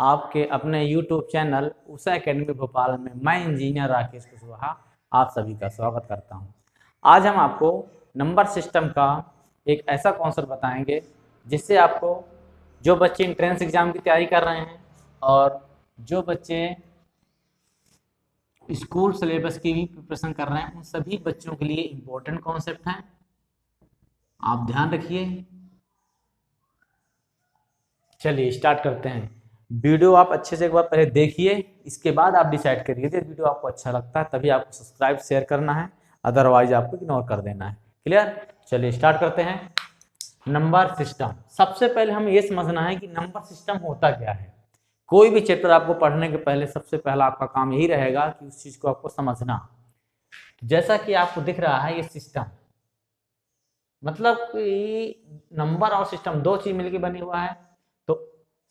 आपके अपने YouTube channel Usha academy Bhopal में मैं इंजीनियर राकेश कुशवाहा आप सभी का स्वागत करता हूं। आज हम आपको नंबर सिस्टम का एक ऐसा कॉन्सेप्ट बताएंगे जिससे आपको जो बच्चे एंट्रेंस एग्जाम की तैयारी कर रहे हैं और जो बच्चे स्कूल सिलेबस की भी प्रिपरेशन कर रहे हैं उन सभी बच्चों के लिए इम्पोर्टेंट कॉन्सेप्ट हैं। आप ध्यान रखिए। चलिए स्टार्ट करते हैं। वीडियो आप अच्छे से एक बार पहले देखिए, इसके बाद आप डिसाइड करिए यदि वीडियो आपको अच्छा लगता है तभी आपको सब्सक्राइब शेयर करना है, अदरवाइज आपको इग्नोर कर देना है। क्लियर? चलिए स्टार्ट करते हैं। Number system. सबसे पहले हमें यह समझना है कि नंबर सिस्टम होता क्या है। कोई भी चैप्टर आपको पढ़ने के पहले सबसे पहला आपका काम यही रहेगा कि उस चीज को आपको समझना। जैसा कि आपको दिख रहा है ये सिस्टम, मतलब कि नंबर और सिस्टम दो चीज मिलकर बनी हुआ है। तो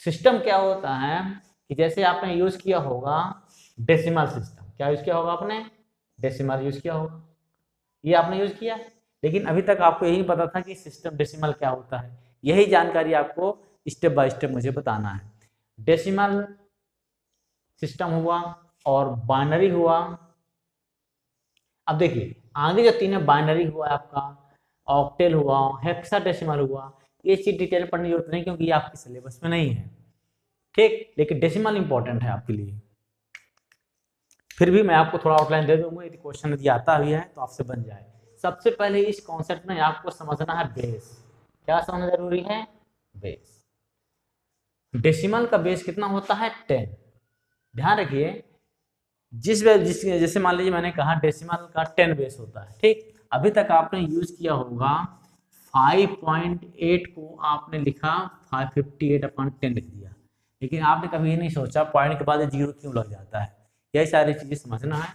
सिस्टम क्या होता है कि जैसे आपने यूज किया होगा डेसिमल सिस्टम। क्या यूज किया होगा आपने? डेसिमल यूज किया होगा, ये आपने यूज किया। लेकिन अभी तक आपको यही पता था कि सिस्टम डेसिमल क्या होता है। यही जानकारी आपको स्टेप बाय स्टेप मुझे बताना है। डेसिमल सिस्टम हुआ और बाइनरी हुआ। अब देखिए आगे जो तीन है, बाइनरी हुआ आपका, ऑक्टेल हुआ, हेक्साडेसिमल हुआ, ये चीज डिटेल पढ़ने की जरूरत नहीं क्योंकि ये आपके सिलेबस में नहीं है। ठीक, लेकिन डेसिमल इंपॉर्टेंट है आपके लिए। फिर भी मैं आपको थोड़ा आउटलाइन दे दूंगा, यदि क्वेश्चन यदि आता भी है तो आपसे बन जाए। सबसे पहले इस कॉन्सेप्ट में आपको समझना है बेस। क्या समझना जरूरी है? बेस। डेसिमल का बेस कितना होता है? 10। ध्यान रखिए, जैसे मान लीजिए मैंने कहा डेसिमल का 10 बेस होता है। ठीक, अभी तक आपने यूज किया होगा 5.8 को आपने लिखा 558/10 लिख दिया, लेकिन आपने कभी ये नहीं सोचा पॉइंट के बाद जीरो क्यों लग जाता है। यही सारी चीजें समझना है।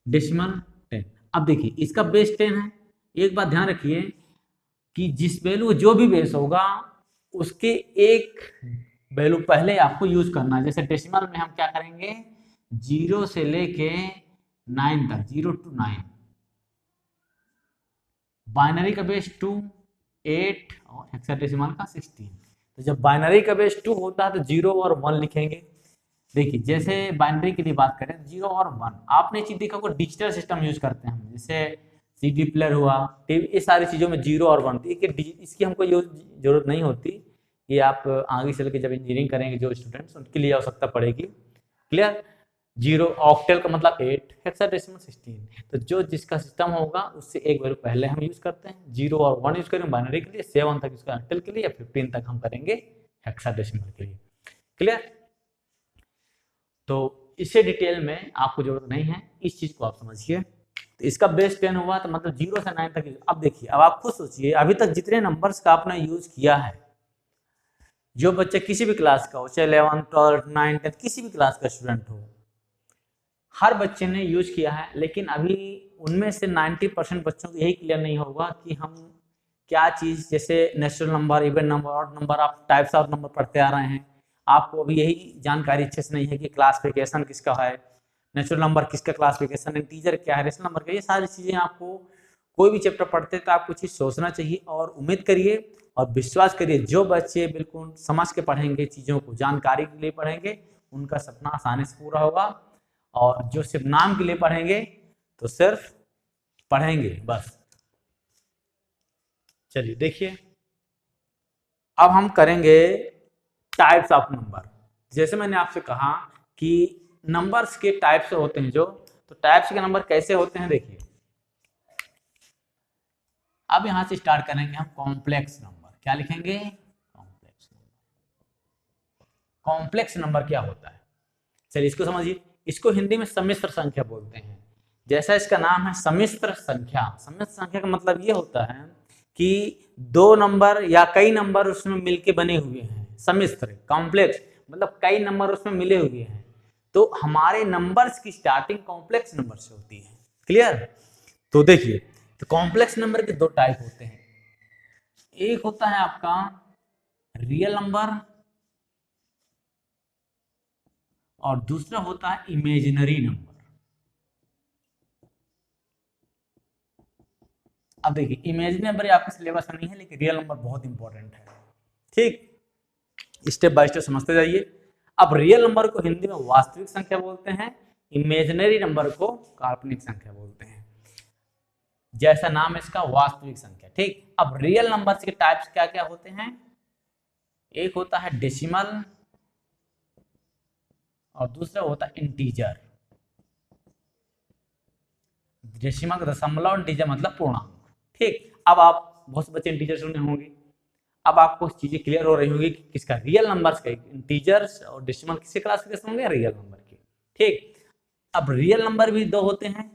डेसिमल 10। अब देखिए इसका बेस 10 है। एक बात ध्यान रखिए कि जिस वैल्यू जो भी बेस होगा उसके एक वैल्यू पहले आपको यूज करना है। जैसे डेसिमल में हम क्या करेंगे, 0 से लेके 9 तक, 0 to 9। बाइनरी का बेस 2, 8 और हेक्साडेसिमल का 16। तो जब बाइनरी का बेस 2 होता है तो 0 और 1 लिखेंगे। देखिए जैसे बाइनरी की बात करें 0 और 1, आपने चीज देखा होगा डिजिटल सिस्टम यूज करते हैं हम, जैसे CD प्लेयर हुआ, टीवी, ये सारी चीजों में 0 और 1, इसकी हमको जरूरत नहीं होती। ये आप आगे चल के जब इंजीनियरिंग करेंगे जो स्टूडेंट्स उनके लिए आवश्यकता पड़ेगी। क्लियर? 0 ऑक्टेल का मतलब 8, हेक्साडेसिमल 16। तो जो जिसका सिस्टम होगा उससे एक वैल्यू पहले हम यूज करते हैं। 0 और 1 यूज करेंगे बाइनरी के लिए, 7 तक यूज करेंगे ऑक्टेल के लिए, या 15 तक हम करेंगे हेक्साडेसिमल के लिए। क्लियर? तो इसे डिटेल में आपको जरूरत नहीं है, इस चीज को आप समझिए। तो इसका बेस 10 हुआ तो मतलब 0 से 9 तक। अब देखिए, अब आप खुद सोचिए अभी तक जितने नंबर्स का आपने यूज किया है, जो बच्चे किसी भी क्लास का हो, चाहे 11, 12, 9, 10 किसी भी क्लास का स्टूडेंट हो, हर बच्चे ने यूज किया है। लेकिन अभी उनमें से 90% बच्चों को यही क्लियर नहीं होगा कि हम क्या चीज, जैसे natural number, even number, odd number, आप टाइप्स ऑफ नंबर पढ़ते आ रहे हैं, आपको अभी यही जानकारी अच्छे से नहीं है कि क्लासिफिकेशन किसका है, नेचुरल नंबर किसका क्लासिफिकेशन, इंटीजर क्या है, रेशनल नंबर क्या। ये सारी चीजें आपको कोई भी चैप्टर पढ़ते तो आपको चीज सोचना चाहिए। और उम्मीद करिए और विश्वास करिए जो बच्चे बिल्कुल समझ के पढ़ेंगे, चीजों को जानकारी के लिए पढ़ेंगे, उनका सपना आसानी से पूरा होगा। और जो सिर्फ नाम के लिए पढ़ेंगे तो सिर्फ पढ़ेंगे बस। चलिए देखिए, अब हम करेंगे टाइप्स ऑफ नंबर। जैसे मैंने आपसे कहा कि नंबर्स के टाइप्स होते हैं जो, तो टाइप्स के नंबर कैसे होते हैं देखिए। अब यहां से स्टार्ट करेंगे हम कॉम्प्लेक्स नंबर। क्या लिखेंगे? Complex number. कॉम्प्लेक्स नंबर क्या होता है, चलिए इसको समझिए। इसको हिंदी में सम्मिश्र संख्या बोलते हैं। जैसा इसका नाम है सम्मिश्र संख्या। सम्मिश्र संख्या का मतलब ये होता है कि दो नंबर या कई नंबर उसमें मिलके बने हुए हैं। सम्मिश्र, कॉम्प्लेक्स मतलब कई नंबर उसमें मिले हुए हैं। तो हमारे नंबर्स की स्टार्टिंग कॉम्प्लेक्स नंबर से होती है। क्लियर? तो देखिए, तो कॉम्प्लेक्स नंबर के दो टाइप होते हैं। एक होता है आपका रियल नंबर और दूसरा होता है इमेजिनरी नंबर। अब देखिए, इमेजिनरी नंबर आपके सिलेबस में नहीं है, लेकिन रियल नंबर बहुत इंपॉर्टेंट है। ठीक, स्टेप बाय स्टेप समझते जाइए। अब रियल नंबर को हिंदी में वास्तविक संख्या बोलते हैं, इमेजिनरी नंबर को काल्पनिक संख्या बोलते हैं। जैसा नाम इसका वास्तविक संख्या, ठीक। अब रियल नंबर्स के टाइप्स क्या क्या होते हैं? एक होता है डेसिमल और दूसरा होता है इंटीजर। डेसिमल का दशमलव, इंटीजर मतलब पूर्णांक, ठीक। अब आप बहुत से बच्चे इंटीजर सुने होंगे, अब आपको चीजें क्लियर हो रही होंगी कि किसका रियल नंबर्स का, इंटीजर्स और डेसिमल किसके क्लासिफिकेशन होंगे? रियल नंबर के, ठीक। अब रियल नंबर भी दो होते हैं,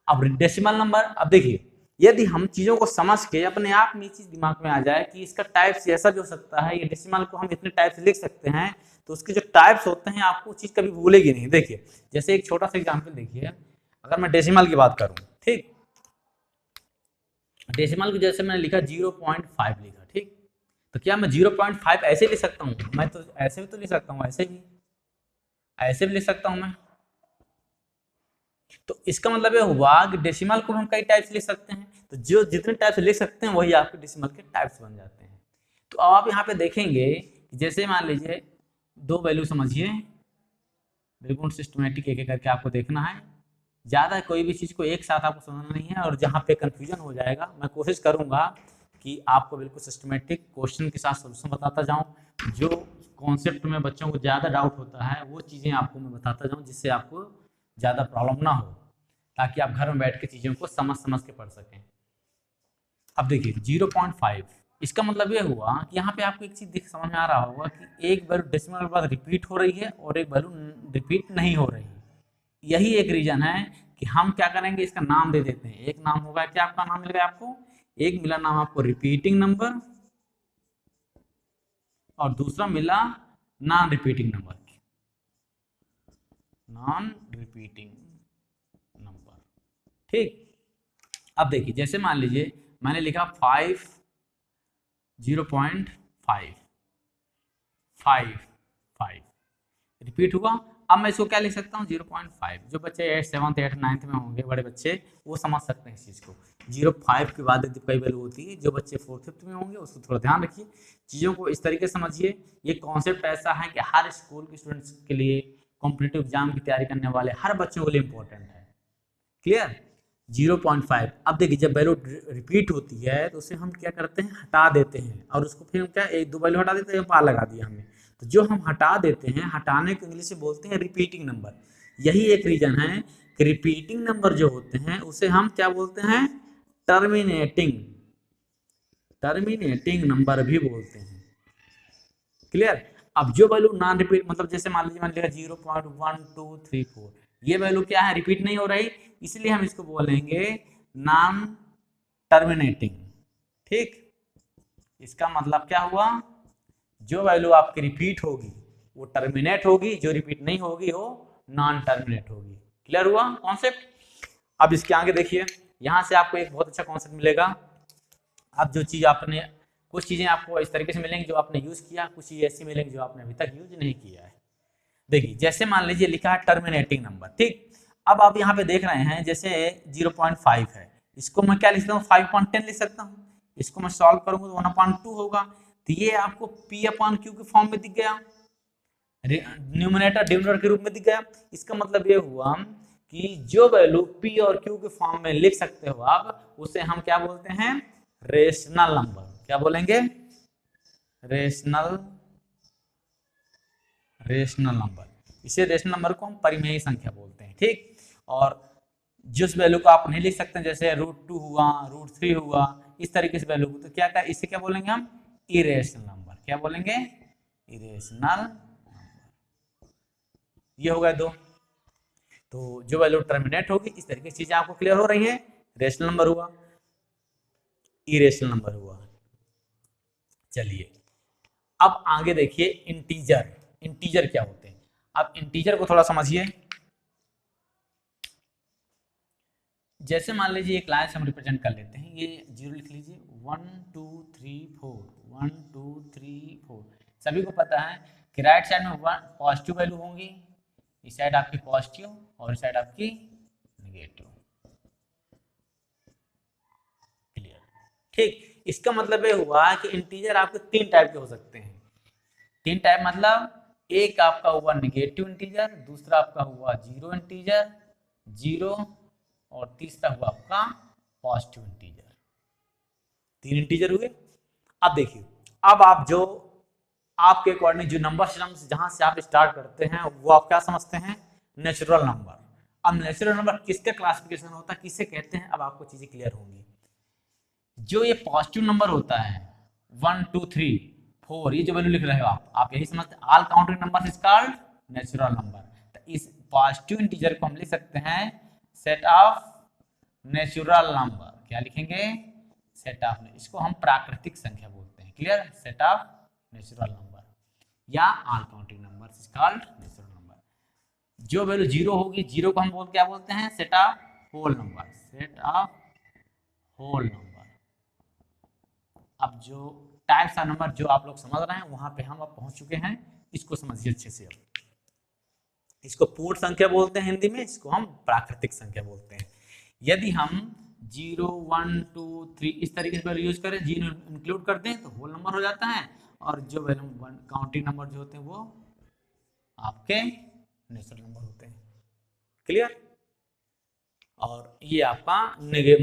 अब डेसिमल नंबर। अब देखिए, यदि हम चीजों को समझ के अपने आप में चीज दिमाग में आ जाए कि इसका टाइप्स ऐसा भी हो सकता है, ये डेसिमल को हम इतने टाइप से लिख सकते हैं, तो उसके जो टाइप्स होते हैं आपको चीज कभी भूलेगी नहीं। देखिए, जैसे एक छोटा सा एग्जाम्पल देखिए, अगर मैं डेसिमल की बात करूं, ठीक, डेसिमल को जैसे मैंने लिखा 0.5 लिखा, ठीक। तो क्या मैं 0.5 ऐसे लिख सकता हूँ? मैं तो ऐसे भी तो लिख सकता हूँ, ऐसे भी लिख सकता हूँ मैं। तो इसका मतलब ये हुआ कि डेसिमल को हम कई टाइप से लिख सकते हैं, तो जो जितने टाइप से लिख सकते हैं वही आपके डेसिमल के टाइप्स बन जाते हैं। तो अब आप यहाँ पे देखेंगे कि जैसे मान लीजिए दो वैल्यू समझिए, बिल्कुल सिस्टमेटिक एक एक करके आपको देखना है, ज़्यादा कोई भी चीज़ को एक साथ आपको समझना नहीं है, और जहाँ पे कन्फ्यूजन हो जाएगा मैं कोशिश करूँगा कि आपको बिल्कुल सिस्टमेटिक क्वेश्चन के साथ सोल्यूशन बताता जाऊँ। जो कॉन्सेप्ट में बच्चों को ज़्यादा डाउट होता है वो चीज़ें आपको मैं बताता जाऊँ, जिससे आपको ज़्यादा प्रॉब्लम ना हो, ताकि आप घर में बैठ के चीज़ों को समझ समझ के पढ़ सकें। अब देखिए 0.5, इसका मतलब ये हुआ कि यहाँ पे आपको एक चीज़ समझ में आ रहा होगा कि एक वैल्यू डेसिमल के बाद रिपीट हो रही है और एक वैल्यू रिपीट नहीं हो रही है। यही एक रीजन है कि हम क्या करेंगे, इसका नाम दे देते हैं। एक नाम होगा, क्या आपका नाम मिल गया आपको? एक मिला नाम आपको रिपीटिंग नंबर, और दूसरा मिला non repeating number, non repeating number, ठीक। अब देखिए, जैसे मान लीजिए मैंने लिखा 5, 0.5, 5, 5 रिपीट हुआ। अब मैं इसको क्या लिख सकता हूँ? 0.5। जो बच्चे 8, 7, 8, 9 में होंगे, बड़े बच्चे, वो समझ सकते हैं इस चीज़ को। 0.5 के बाद कई वैल्यू होती है। जो बच्चे 4th 5th में होंगे उसको थोड़ा ध्यान रखिए, चीज़ों को इस तरीके से समझिए। ये कॉन्सेप्ट ऐसा है कि हर स्कूल के स्टूडेंट्स के लिए, कॉम्पिटिटिव एग्जाम की तैयारी करने वाले हर बच्चों के लिए इंपॉर्टेंट है। क्लियर? 0.5। अब देखिए, जब वैल्यू रिपीट होती है तो उसे हम क्या करते हैं? हटा देते हैं, और उसको फिर क्या एक दो वैल्यू हटा देते हैं, पार लगा दिया हमने। तो जो हम हटा देते हैं, हटाने को इंग्लिश में बोलते हैं रिपीटिंग नंबर। यही एक रीजन है कि रिपीटिंग नंबर जो होते हैं उसे हम क्या बोलते हैं? टर्मिनेटिंग, टर्मिनेटिंग नंबर भी बोलते हैं। क्लियर? अब जो वैल्यू नॉन रिपीट, मतलब जैसे मान लीजिए मैंने लिखा 0.1234, ये वैल्यू क्या है? रिपीट नहीं हो रही, इसलिए हम इसको बोलेंगे नॉन टर्मिनेटिंग, ठीक। इसका मतलब क्या हुआ? जो वैल्यू आपकी रिपीट होगी वो टर्मिनेट होगी, जो रिपीट नहीं होगी वो नॉन टर्मिनेट होगी। क्लियर हुआ कॉन्सेप्ट? अब इसके आगे देखिए, यहां से आपको एक बहुत अच्छा कॉन्सेप्ट मिलेगा। अब जो चीज आपने, कुछ चीजें आपको इस तरीके से मिलेंगी जो आपने यूज किया, कुछ चीजें ऐसी मिलेंगी जो आपने अभी तक यूज नहीं किया है। देखिए, जैसे मान लीजिए लिखा है टर्मिनेटिंग नंबर, ठीक। अब आप यहाँ पे देख रहे हैं जैसे 0.5 है, इसको मैं क्या लिख सकता हूँ? 5.10 लिख सकता हूँ। इसको मैं सॉल्व करूंगा तो 1/2 होगा। तो ये आपको P/Q के फॉर्म में दिख गया, न्यूमरेटर डिनोमिनेटर के रूप में दिख गया। इसका मतलब ये हुआ कि जो वैल्यू P और Q के फॉर्म में लिख सकते हो आप, उसे हम क्या बोलते हैं? Rational number. क्या बोलेंगे? Rational, rational number. इसे रेशनल नंबर को हम परिमेय संख्या बोलते हैं, ठीक। और जिस वैल्यू को आप नहीं लिख सकते, जैसे √2 हुआ, √3 हुआ, इस तरीके से वैल्यू को, तो क्या क्या इसे क्या बोलेंगे हम? Irrational number. क्या बोलेंगे? Irrational number. ये हो गए दो। तो जो वैल्यू टर्मिनेट होगी, इस तरीके की चीजें आपको क्लियर हो रही हैं। रेशनल नंबर हुआ, इरेशनल नंबर हुआ। चलिए, अब आगे देखिए इंटीजर। इंटीजर क्या होते हैं? अब इंटीजर को थोड़ा समझिए। जैसे मान लीजिए एक लाइन से हम रिप्रेजेंट कर लेते हैं, ये 0 लिख लीजिए, 1 2 3 4, 1 2 3 4। सभी को पता है कि राइट साइड में पॉजिटिव वैल्यू होंगी, इस साइड आपकी पॉजिटिव और इस साइड आपकी नेगेटिव। क्लियर? ठीक। इसका मतलब ये हुआ कि इंटीजर आपके 3 टाइप के हो सकते हैं। तीन टाइप मतलब एक आपका हुआ निगेटिव इंटीजर, दूसरा आपका हुआ जीरो इंटीजर, जीरो, और तीसरा हुआ आपका पॉजिटिव इंटीजर। तीन इंटीजर हुए। अब देखिए, अब आप जो आपके अकॉर्डिंग जो नंबर सिस्टम जहां से आप स्टार्ट करते हैं वो आप क्या समझते हैं, नेचुरल नंबर। अब नेचुरल नंबर किसका क्लासिफिकेशन होता है, किसे कहते हैं, अब आपको चीजें क्लियर होंगी। जो ये पॉजिटिव नंबर होता है 1 2 3 4, ये जो वैल्यू लिख रहे हो आप यही समझते हैं all counting number is called natural number. तो इस पॉजिटिव इंटीजर को हम लिख सकते हैं सेट ऑफ नेचुरल नंबर। क्या लिखेंगे, सेट ऑफ। इसको हम प्राकृतिक संख्या बोलते हैं। Clear, set of natural number या all counting number is called natural number. जो वैल्यू जीरो होगी, जीरो को हम क्या बोलते हैं, set of whole number, set of whole number. अब जो टाइप्स ऑफ नंबर जो आप लोग समझ रहे हैं वहां पे हम अब पहुंच चुके हैं। इसको समझिए अच्छे से। अब इसको पूर्ण संख्या बोलते हैं हिंदी में, इसको हम प्राकृतिक संख्या बोलते हैं। यदि हम 0 1 2 3 इस तरीके से यूज करें, जीरो इंक्लूड कर दें तो होल नंबर हो जाता है, और जो वैल्यू काउंटिंग नंबर जो होते हैं वो आपके नेचुरल नंबर होते हैं। क्लियर। और ये आपका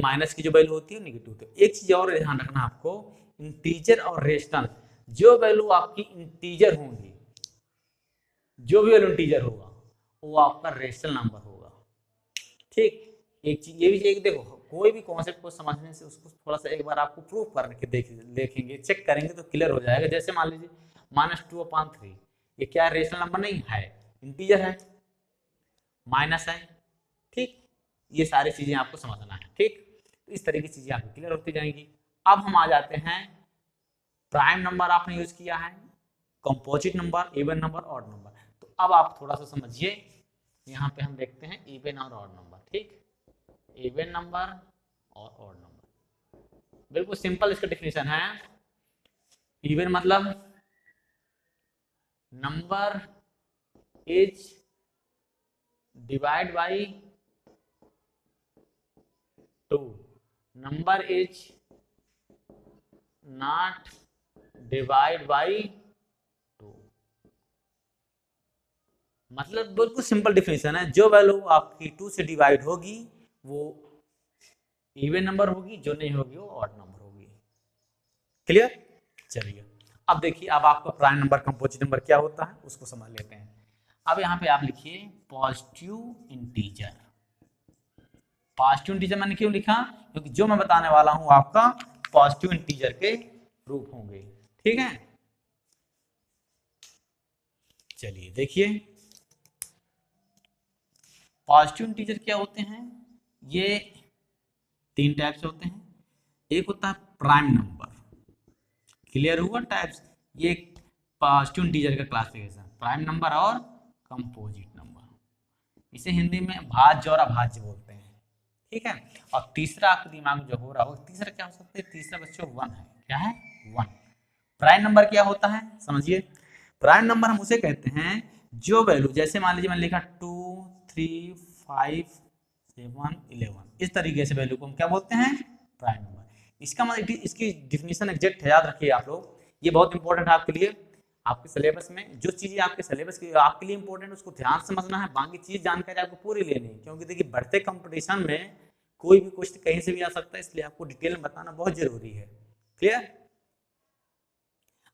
माइनस की जो वैल्यू होती है नेगेटिव होती है। एक चीज और ध्यान रखना आपको, इंटीजर और रेशनल, जो वैल्यू आपकी इंटीजर होंगी, जो भी वैल्यू इंटीजर होगा वो आपका रेशनल नंबर होगा। ठीक। एक चीज ये भी चाहिए, देखो कोई भी कॉन्सेप्ट को समझने से उसको थोड़ा सा एक बार आपको प्रूफ करके देखेंगे, चेक करेंगे तो क्लियर हो जाएगा। जैसे मान लीजिए -2/3, ये क्या रेशनल नंबर नहीं है, इंटीजर है, माइनस है। ठीक, ये सारी चीजें आपको समझना है। ठीक, तो इस तरीके की चीजें आपको क्लियर होती जाएंगी। अब हम आ जाते हैं, प्राइम नंबर आपने यूज किया है, composite number, even number, odd number. तो अब आप थोड़ा सा समझिए, यहाँ पे हम देखते हैं इवन और ऑड नंबर। ठीक, इवन नंबर और ऑड नंबर बिल्कुल सिंपल इसका डिफिनेशन है। इवन मतलब number is divide by 2, number is not divide by 2। मतलब बिल्कुल सिंपल डिफिनेशन है, जो वैल्यू आपकी 2 से डिवाइड होगी वो इवन नंबर होगी, जो नहीं होगी वो ऑड नंबर होगी। क्लियर। चलिए अब देखिए, अब आपका प्राइम नंबर कंपोजिट नंबर क्या होता है उसको समझ लेते हैं। अब यहाँ पे आप लिखिए पॉजिटिव इंटीजर। पॉजिटिव इंटीजर मैंने क्यों लिखा, क्योंकि जो मैं बताने वाला हूं आपका पॉजिटिव इंटीजर के रूप होंगे। ठीक है, चलिए देखिए पॉजिटिव इंटीजर क्या होते हैं। ये तीन टाइप से होते हैं। एक होता है प्राइम नंबर। क्लियर हुआ टाइप्स। ये पॉजिटिव इंटीजर का क्लासिफिकेशन, प्राइम नंबर और कंपोजिट नंबर। इसे हिंदी में भाज्य और अभाज्य बोलते हैं। ठीक है। और तीसरा आपके दिमाग में जो हो रहा हो, तीसरा क्या हो सकता है, तीसरा बच्चों 1 है। क्या है, 1। प्राइम नंबर क्या होता है समझिए। प्राइम नंबर हम उसे कहते हैं जो वैल्यू, जैसे मान लीजिए मैंने लिखा 2 3 5 7 11, इस तरीके से वैल्यू को हम क्या बोलते हैं, प्राइम नंबर। इसका मतलब इसकी डिफिनेशन एग्जैक्ट याद रखिए आप लोग, ये बहुत इंपॉर्टेंट है आपके लिए। आपके सिलेबस में जो चीजें आपके सिलेबस की आपके लिए इंपॉर्टेंट उसको ध्यान समझना है, बाकी चीज जानकारी आपको पूरी लेनी है। क्योंकि देखिए बढ़ते कंपटीशन में कोई भी क्वेश्चन कहीं से भी आ सकता है, इसलिए आपको डिटेल में बताना बहुत जरूरी है। क्लियर।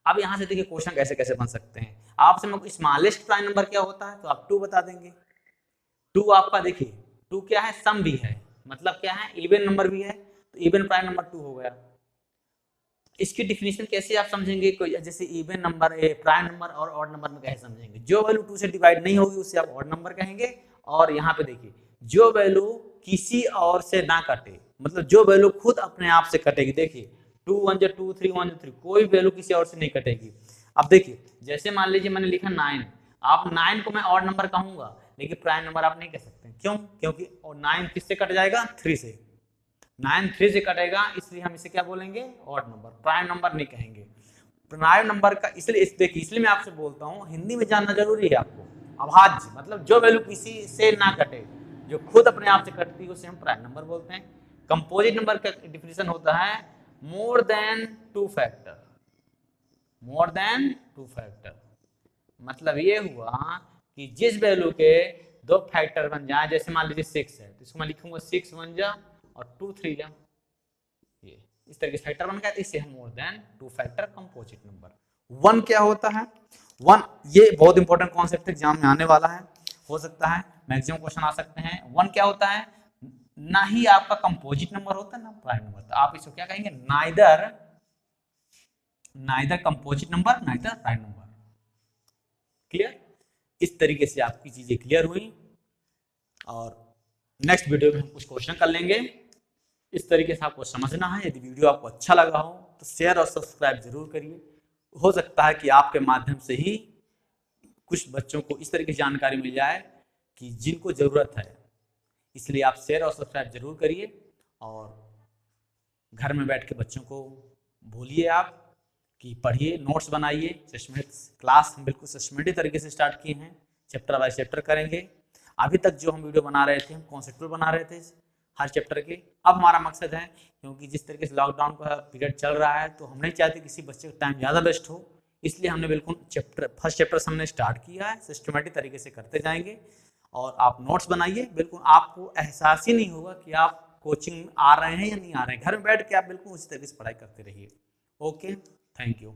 अब यहां से देखिए क्वेश्चन कैसे कैसे बन सकते हैं। आपसे मैं स्मॉलेस्ट प्राइम नंबर क्या होता है तो आप 2 बता देंगे। 2 आपका देखिए 2 क्या है, सम भी है, मतलब क्या है, इवन नंबर भी है, तो इवन प्राइम नंबर 2 हो गया। इसकी डिफिनेशन कैसे आप समझेंगे, कोई जैसे इवन नंबर प्राइम नंबर और ऑड नंबर में कैसे समझेंगे। जो वैल्यू 2 से डिवाइड नहीं होगी उससे आप ऑड नंबर कहेंगे। और यहाँ पे देखिए जो वैल्यू किसी और से ना कटे, मतलब जो वैल्यू खुद अपने आप से कटेगी। देखिए 2 1 2 3 1 3, कोई वैल्यू किसी और से नहीं कटेगी। अब देखिए जैसे मान लीजिए मैंने लिखा 9, आप 9 को मैं ऑड नंबर कहूंगा, लेकिन प्राइम नंबर आप नहीं कह सकते। क्यों, क्योंकि 9 किससे कट जाएगा, 3 से। 9 3 से कटेगा, इसलिए हम इसे क्या बोलेंगे, ऑड नंबर, प्राइम नंबर नहीं कहेंगे। प्राइम नंबर का इसलिए देखिए, इसलिए मैं आपसे बोलता हूँ हिंदी में जानना जरूरी है आपको। अभाज्य मतलब जो वैल्यू किसी से ना कटे, जो खुद अपने आप से कटती है उसे हम प्राइम नंबर बोलते हैं। कंपोजिट नंबर का डिफिनेशन होता है more than 2 factor, more than 2 factor. मतलब ये हुआ कि जिस वैल्यू के दो फैक्टर बन जाए, जैसे मान लीजिए 6 है तो इसको मैं लिखूंगा 6 1 जा और 2 3 जा, ये इस तरह के फैक्टर बन गया, इसे हम more than two factor composite number. 1 क्या होता है? 1 ये बहुत इंपॉर्टेंट कॉन्सेप्ट एग्जाम में आने वाला है, हो सकता है मैक्सिमम क्वेश्चन आ सकते हैं। 1 क्या होता है? ना ही आपका कंपोजिट नंबर होता है ना प्राइम नंबर, तो आप इसको क्या कहेंगे? Neither composite number neither prime number. Clear? इस तरीके से आपकी चीजें क्लियर हुई और नेक्स्ट वीडियो में हम कुछ क्वेश्चन कर लेंगे। इस तरीके से आपको समझना है। यदि वीडियो आपको अच्छा लगा हो तो शेयर और सब्सक्राइब जरूर करिए। हो सकता है कि आपके माध्यम से ही कुछ बच्चों को इस तरीके की जानकारी मिल जाए कि जिनको जरूरत है, इसलिए आप शेयर और सब्सक्राइब जरूर करिए। और घर में बैठ के बच्चों को बोलिए आप कि पढ़िए, नोट्स बनाइए। क्लास हम बिल्कुल सिस्टमेटिक तरीके से स्टार्ट किए हैं, चैप्टर बाय चैप्टर करेंगे। अभी तक जो हम वीडियो बना रहे थे, हम कॉन्सेप्चुअल बना रहे थे हर चैप्टर के। अब हमारा मकसद है, क्योंकि जिस तरीके से लॉकडाउन का पीरियड चल रहा है तो हम नहीं चाहते किसी बच्चे का टाइम ज़्यादा वेस्ट हो, इसलिए हमने बिल्कुल फर्स्ट चैप्टर से हमने स्टार्ट किया है, सिस्टमेटिक तरीके से करते जाएंगे। और आप नोट्स बनाइए, बिल्कुल आपको एहसास ही नहीं होगा कि आप कोचिंग में आ रहे हैं या नहीं आ रहे हैं। घर में बैठ के आप बिल्कुल उसी तरीके से पढ़ाई करते रहिए। Okay, thank you.